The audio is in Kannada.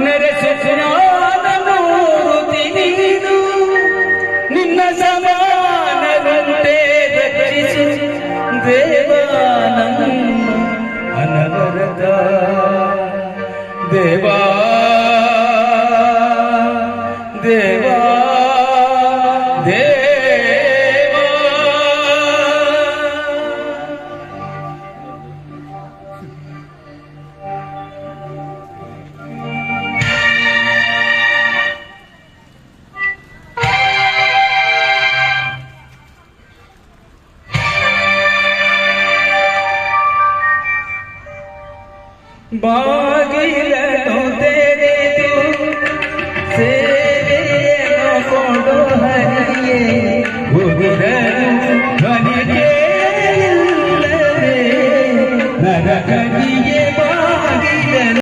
ನೆರೆಸು ಜ್ಞಾನ ಮೂರುತಿ ನೀನು ನಿನ್ನ ಸಮಾನರಂತೆ ರಕ್ಷಿಸು ದೇವಾನಂದ ಅನವರತ ದೇವಾ ದೇವಾ ದೇವಾ ಬಾಗಿಲನು